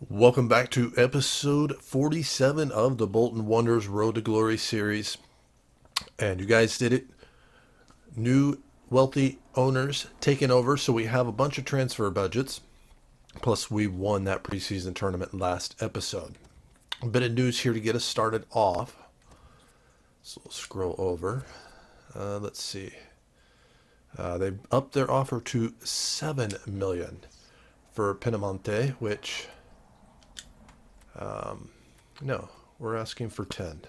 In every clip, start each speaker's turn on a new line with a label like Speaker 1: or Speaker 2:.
Speaker 1: Welcome back to episode 47 of the Bolton Wanderers Road to Glory series. And you guys did it. New wealthy owners taking over, so we have a bunch of transfer budgets. Plus, we won that preseason tournament last episode. A bit of news here to get us started off. So we'll scroll over. Let's see. They've upped their offer to $7 million for Pinamonte, which... no, we're asking for 10.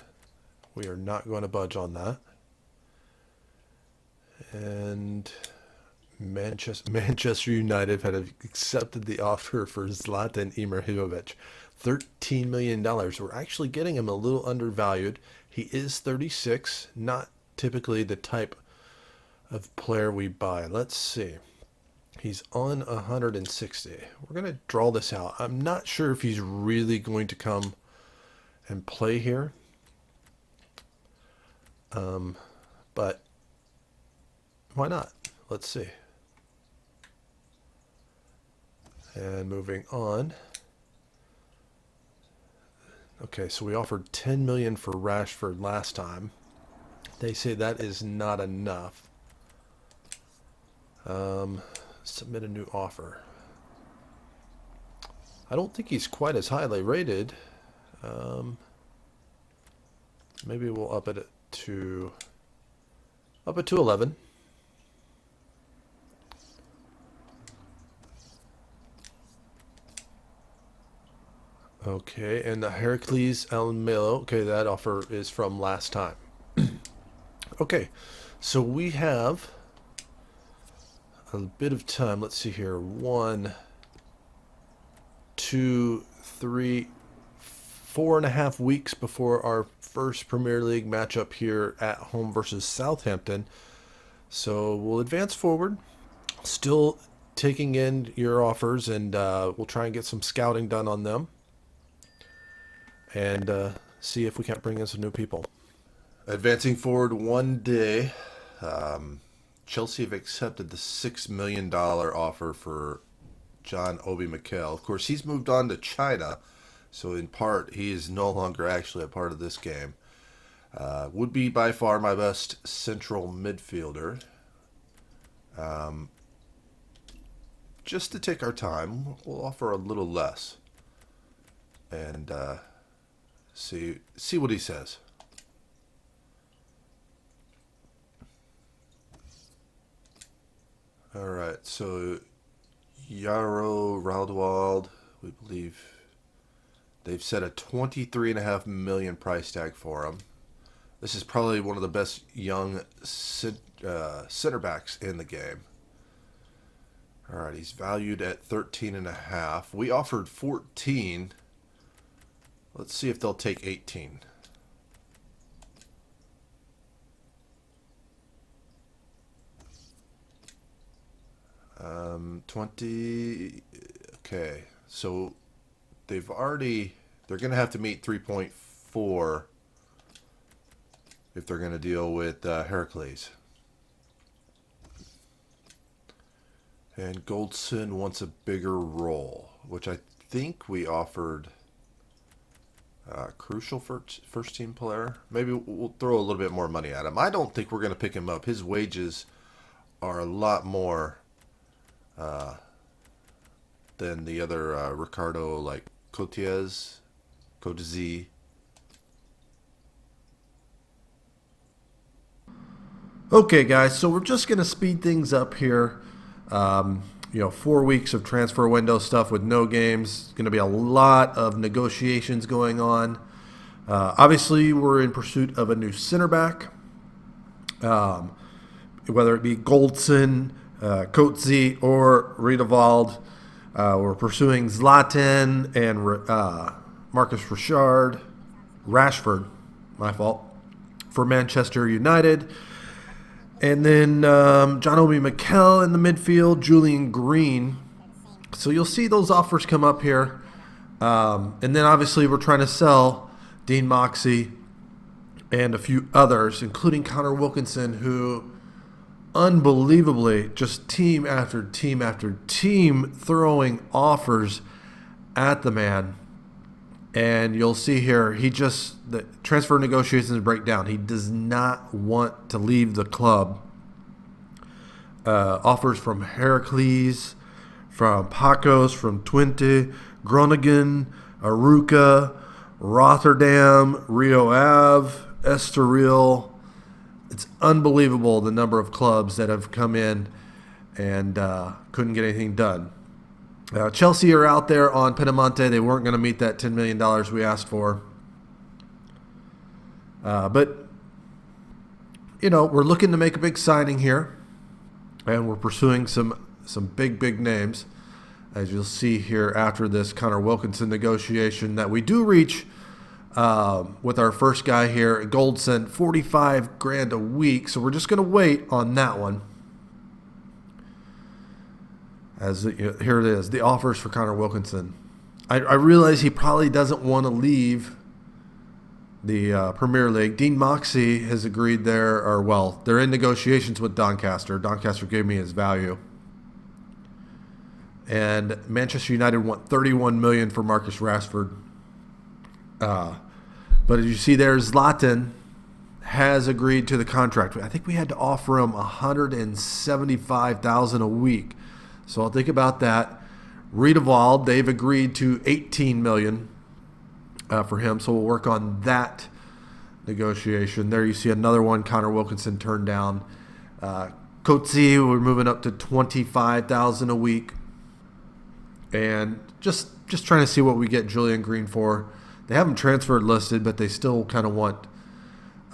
Speaker 1: We are not going to budge on that. And Manchester United had accepted the offer for Zlatan Ibrahimovic. $13 million. We're actually getting him a little undervalued. He is 36, not typically the type of player we buy. Let's see. He's on 160. We're going to draw this out. I'm not sure if he's really going to come and play here. But why not? Let's see. And moving on. Okay, so we offered 10 million for Rashford last time. They say that is not enough. Submit a new offer. I don't think he's quite as highly rated. Maybe we'll up it to 11. Okay, and the Heracles Almelo. Okay, that offer is from last time. Okay, so we have a bit of time. Let's see here. 1, 2, 3, 4.5 weeks before our first Premier League matchup here at home versus Southampton. So we'll advance forward. Still taking in your offers, and we'll try and get some scouting done on them. And see if we can't bring in some new people. Advancing forward one day. Chelsea have accepted the $6 million offer for John Obi Mikel. Of course, he's moved on to China, so in part, he is no longer actually a part of this game. Would be by far my best central midfielder. Just to take our time, we'll offer a little less. And see what he says. All right, so Yaro Raudwald, we believe they've set a $23.5 million price tag for him. This is probably one of the best young center backs in the game. All right, he's valued at 13.5. We offered 14. Let's see if they'll take 18. Um, 20. Okay, so they're going to have to meet 3.4 if they're going to deal with Heracles. And Goldson wants a bigger role, which I think we offered crucial first team player. Maybe we'll throw a little bit more money at him. I don't think we're going to pick him up. His wages are a lot more than the other Ricardo, like Cotes. Okay, guys, so we're just going to speed things up here. 4 weeks of transfer window stuff with no games. Going to be a lot of negotiations going on. Obviously, we're in pursuit of a new center back. Whether it be Goldson, Coetzee, or Riedewald. We're pursuing Zlatan and Marcus Rashford, my fault, for Manchester United. And then John Obi Mikel in the midfield, Julian Green. So you'll see those offers come up here. And then obviously we're trying to sell Dean Moxey and a few others, including Connor Wilkinson, who unbelievably just team after team after team throwing offers at the man. And you'll see here, the transfer negotiations break down. He does not want to leave the club. Offers from Heracles, from Pacos, from Twente, Groningen, Aruca, Rotterdam, Rio Ave, Estoril. It's unbelievable the number of clubs that have come in and couldn't get anything done. Chelsea are out there on Piedemonte. They weren't going to meet that $10 million we asked for. But, we're looking to make a big signing here. And we're pursuing some big names. As you'll see here after this Connor Wilkinson negotiation that we do reach with our first guy here, Goldson, $45,000 a week. So we're just going to wait on that one. Here it is, the offers for Connor Wilkinson. I realize he probably doesn't want to leave the Premier League. Dean Moxey has agreed there, they're in negotiations with Doncaster. Doncaster gave me his value. And Manchester United want $31 million for Marcus Rashford. But as you see there, Zlatan has agreed to the contract. I think we had to offer him $175,000 a week. So I'll think about that. Riedewald, they've agreed to $18 million for him. So we'll work on that negotiation. There you see another one, Connor Wilkinson turned down. Coetzee, we're moving up to $25,000 a week. And just trying to see what we get Julian Green for. They haven't transferred listed, but they still kind of want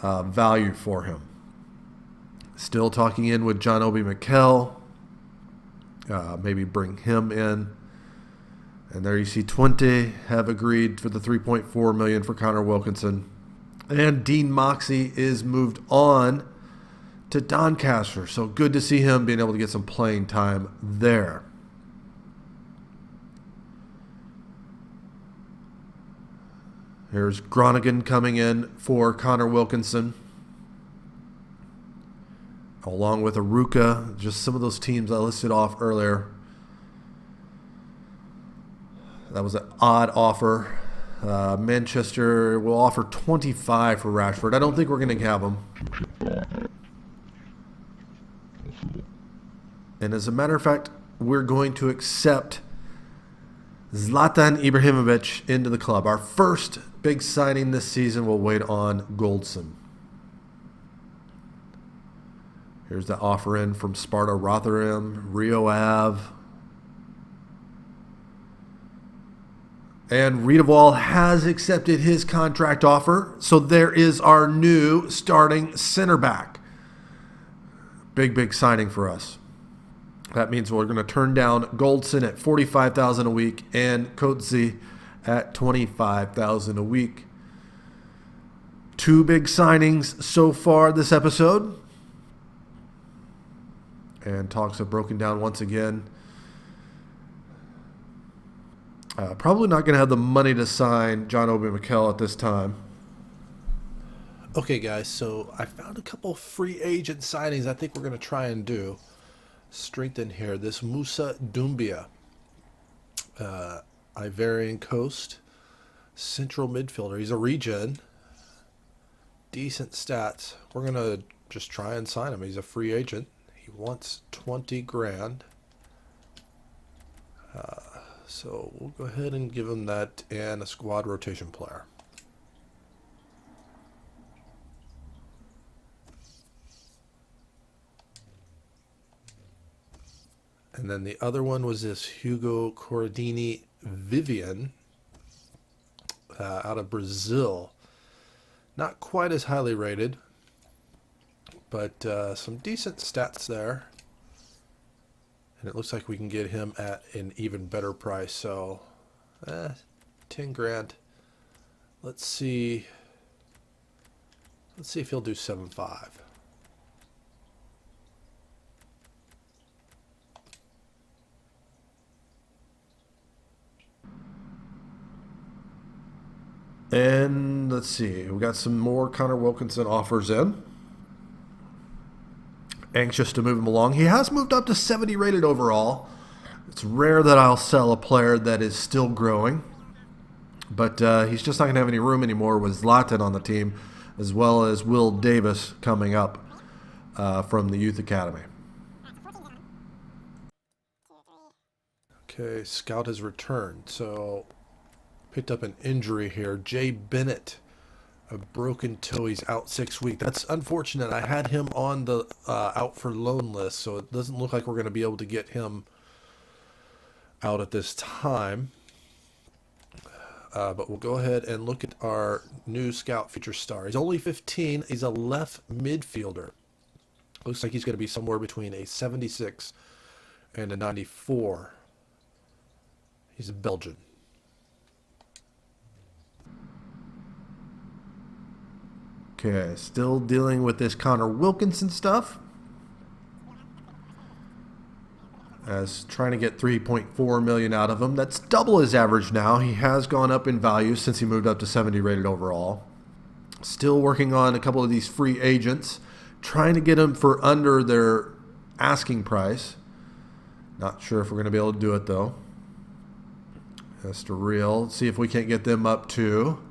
Speaker 1: value for him. Still talking in with John Obi Mikel. Maybe bring him in. And there you see Twente have agreed for the $3.4 million for Connor Wilkinson. And Dean Moxey is moved on to Doncaster. So good to see him being able to get some playing time there. Here's Groningen coming in for Connor Wilkinson. Along with Aruca, just some of those teams I listed off earlier. That was an odd offer. Manchester will offer 25 for Rashford. I don't think we're going to have him. And as a matter of fact, we're going to accept Zlatan Ibrahimovic into the club. Our first big signing this season will wait on Goldson. Here's the offer in from Sparta Rotterdam, Rio Ave. And Riedewald has accepted his contract offer. So there is our new starting center back. Big signing for us. That means we're going to turn down Goldson at $45,000 a week and Coetzee at $25,000 a week. Two big signings so far this episode. And talks have broken down once again. Probably not going to have the money to sign John Obi Mikel at this time. Okay, guys, so I found a couple free agent signings I think we're going to try and do. Strengthen here. This Musa Doumbia, Ivorian Coast, central midfielder. He's a regen. Decent stats. We're going to just try and sign him. He's a free agent. He wants $20,000. So we'll go ahead and give him that and a squad rotation player. And then the other one was this Hugo Corradini Vivian out of Brazil. Not quite as highly rated, but some decent stats there. And it looks like we can get him at an even better price. So, $10,000. Let's see. Let's see if he'll do 7.5. And let's see. We got some more Connor Wilkinson offers in. Anxious to move him along. He has moved up to 70 rated overall. It's rare that I'll sell a player that is still growing, but he's just not going to have any room anymore with ZLATAN on the team, as well as Will Davis coming up from the Youth Academy. Okay, Scout has returned, so picked up an injury here. Jay Bennett, a broken toe. He's out 6 weeks. That's unfortunate. I had him on the out for loan list, so it doesn't look like we're going to be able to get him out at this time. But we'll go ahead and look at our new Scout feature star. He's only 15. He's a left midfielder. Looks like he's going to be somewhere between a 76 and a 94. He's a Belgian. Okay, still dealing with this Connor Wilkinson stuff. As trying to get $3.4 million out of him. That's double his average now. He has gone up in value since he moved up to 70 rated overall. Still working on a couple of these free agents. Trying to get them for under their asking price. Not sure if we're going to be able to do it though. That's the real. See if we can't get them up to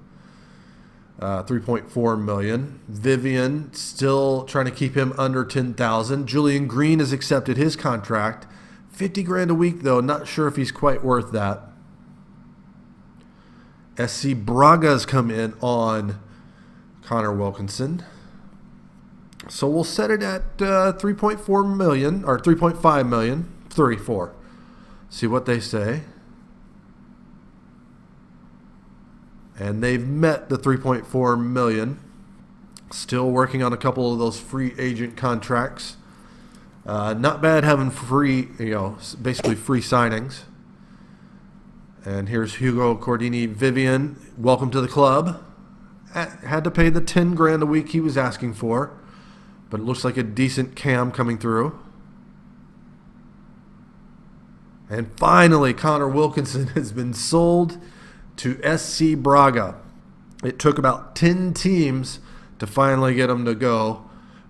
Speaker 1: 3.4 million. Vivian, still trying to keep him under 10,000. Julian Green has accepted his contract. 50 grand a week though. Not sure if he's quite worth that. SC Braga's come in on Connor Wilkinson. So we'll set it at 3.4 million or 3.5 million. 34. See what they say. And they've met the 3.4 million. Still working on a couple of those free agent contracts. Not bad having free, basically free signings. And here's Hugo Cordini Vivian. Welcome to the club. Had to pay the 10 grand a week he was asking for. But it looks like a decent cam coming through. And finally, Connor Wilkinson has been sold to SC Braga. It took about 10 teams to finally get him to go.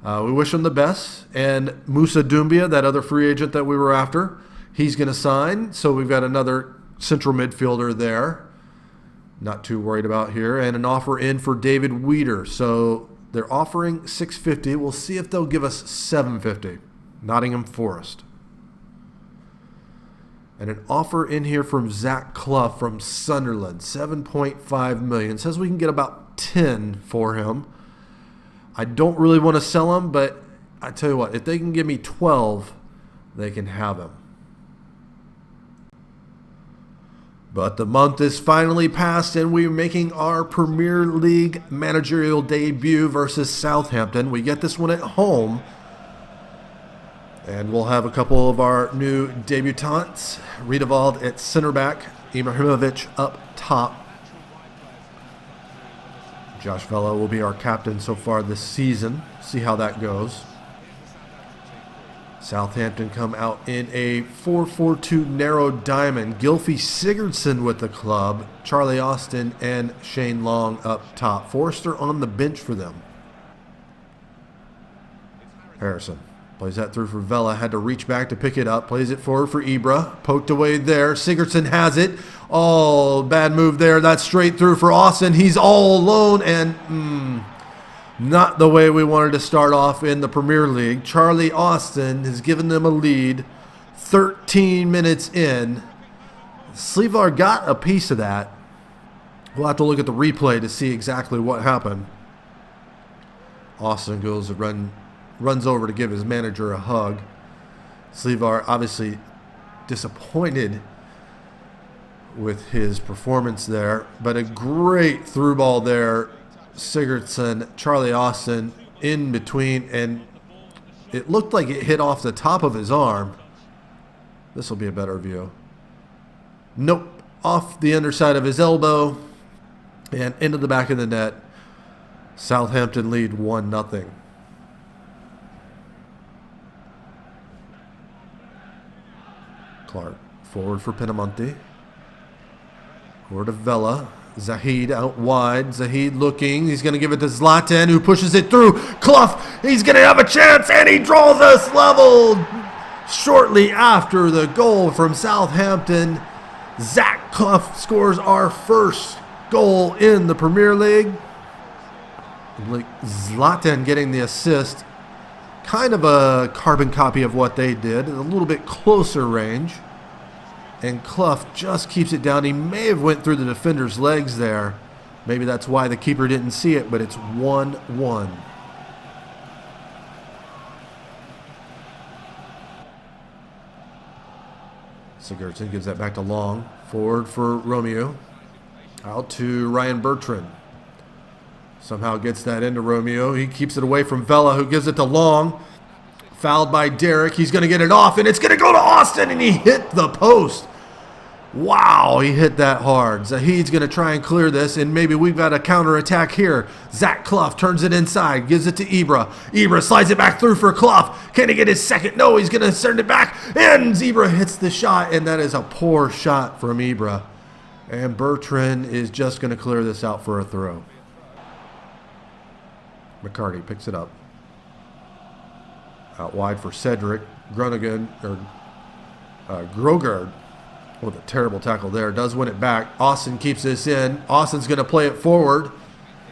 Speaker 1: We wish him the best. And Musa Doumbia, that other free agent that we were after, he's going to sign. So we've got another central midfielder there. Not too worried about here. And an offer in for David Weeder. So they're offering $650. We'll see if they'll give us $750. Nottingham Forest. And an offer in here from Zach Clough from Sunderland, $7.5 million. Says we can get about 10 for him. I don't really want to sell him, but I tell you what, if they can give me 12, they can have him. But the month is finally passed, and we're making our Premier League managerial debut versus Southampton. We get this one at home. And we'll have a couple of our new debutants. Riedewald at center back. Ibrahimovic up top. Josh Vela will be our captain so far this season. See how that goes. Southampton come out in a 4-4-2 narrow diamond. Gylfi Sigurdsson with the club. Charlie Austin and Shane Long up top. Forrester on the bench for them. Harrison. Plays that through for Vela. Had to reach back to pick it up. Plays it forward for Ibra. Poked away there. Sigurdsson has it. Oh, bad move there. That's straight through for Austin. He's all alone and not the way we wanted to start off in the Premier League. Charlie Austin has given them a lead 13 minutes in. Slevar got a piece of that. We'll have to look at the replay to see exactly what happened. Austin goes to runs over to give his manager a hug. Slevar obviously disappointed with his performance there, but a great through ball there. Sigurdsson, Charlie Austin in between, and it looked like it hit off the top of his arm. This will be a better view. Nope, off the underside of his elbow and into the back of the net. Southampton lead 1-0. Clark forward for Pinamonti. Forward to Vela. Zahid out wide. Zahid looking. He's going to give it to ZLATAN, who pushes it through. Clough, he's going to have a chance, and he draws us leveled. Shortly after the goal from Southampton, Zach Clough scores our first goal in the Premier League. ZLATAN getting the assist. Kind of a carbon copy of what they did, a little bit closer range. And Clough just keeps it down. He may have went through the defender's legs there. Maybe that's why the keeper didn't see it, but it's 1-1. Sigurdsson gives that back to Long. Forward for Romeo. Out to Ryan Bertrand. Somehow gets that into Romeo. He keeps it away from Vela, who gives it to Long. Fouled by Derek. He's going to get it off, and it's going to go to Austin, and he hit the post. Wow, he hit that hard. Zahid's going to try and clear this, and maybe we've got a counterattack here. Zach Clough turns it inside, gives it to Ibra. Ibra slides it back through for Clough. Can he get his second? No, he's going to send it back, and Ibra hits the shot, and that is a poor shot from Ibra. And Bertrand is just going to clear this out for a throw. McCarty picks it up. Out wide for Cedric. Groningen, or Grogard. With a terrible tackle there. Does win it back. Austin keeps this in. Austin's going to play it forward.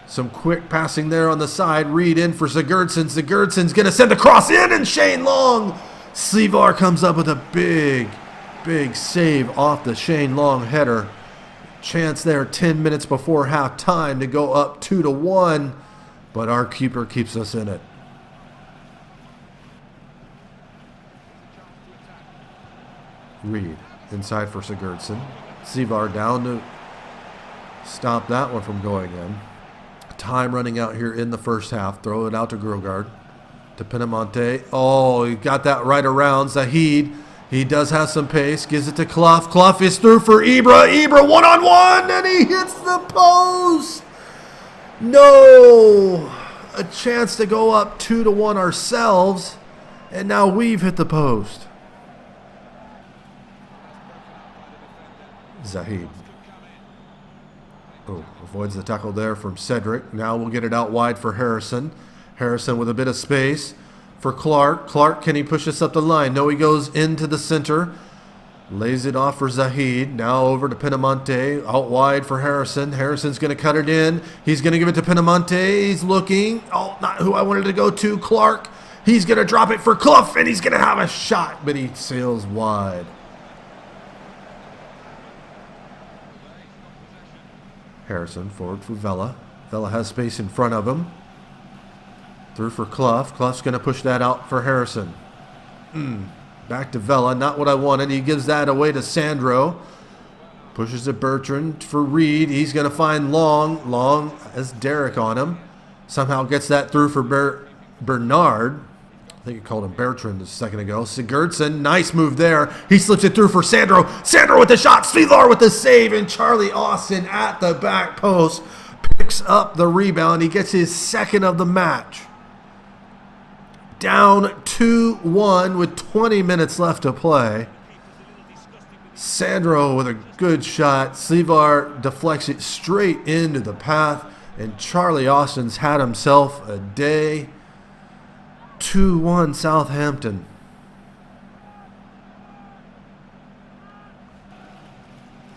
Speaker 1: Some quick passing there on the side. Reed in for Sigurdsson. Sigurdsson's going to send the cross in, and Shane Long. Slivar comes up with a big save off the Shane Long header. Chance there 10 minutes before half time to go up 2-1. But our keeper keeps us in it. Reed inside for Sigurdsson. Slivar down to stop that one from going in. Time running out here in the first half. Throw it out to Grogard. To Pinamonte. Oh, he got that right around. Zahid. He does have some pace. Gives it to Clough. Clough is through for Ibra. Ibra one-on-one, and he hits the post. No. A chance to go up 2-1 ourselves, and now we've hit the post. Zahid. Oh, avoids the tackle there from Cedric. Now we'll get it out wide for Harrison. Harrison with a bit of space for Clark. Clark, can he push this up the line? No, he goes into the center. Lays it off for Zahid. Now over to Pinamonte. Out wide for Harrison. Harrison's going to cut it in. He's going to give it to Pinamonte. He's looking. Oh, not who I wanted to go to. Clark. He's going to drop it for Clough, and he's going to have a shot, but he sails wide. Harrison forward for Vela. Vela has space in front of him. Through for Clough. Clough's going to push that out for Harrison. Back to Vela. Not what I wanted. He gives that away to Sandro. Pushes to Bertrand for Reed. He's going to find Long. Long has Derek on him. Somehow gets that through for Bernard. I think he called him Bertrand a second ago. Sigurdsson, nice move there. He slips it through for Sandro. Sandro with the shot. Slivar with the save. And Charlie Austin at the back post picks up the rebound. He gets his second of the match. Down 2-1 with 20 minutes left to play. Sandro with a good shot. Slivar deflects it straight into the path. And Charlie Austin's had himself a day. 2-1 Southampton.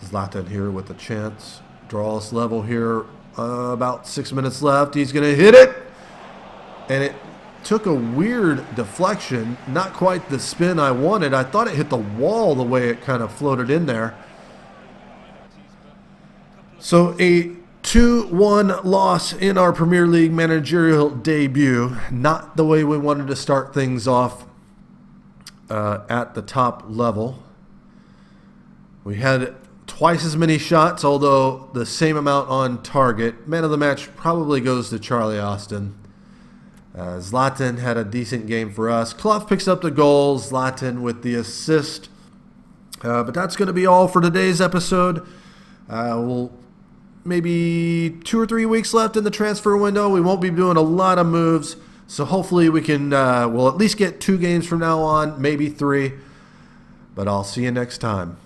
Speaker 1: ZLATAN here with a chance. Draw us level here. About 6 minutes left. He's going to hit it. And it took a weird deflection. Not quite the spin I wanted. I thought it hit the wall the way it kind of floated in there. So a 2-1 loss in our Premier League managerial debut. Not the way we wanted to start things off at the top level. We had twice as many shots, although the same amount on target. Man of the match probably goes to Charlie Austin. ZLATAN had a decent game for us. Clough picks up the goal. ZLATAN with the assist. But that's going to be all for today's episode. We'll maybe 2 or 3 weeks left in the transfer window. We won't be doing a lot of moves. So hopefully we can, we'll at least get 2 games from now on, maybe 3. But I'll see you next time.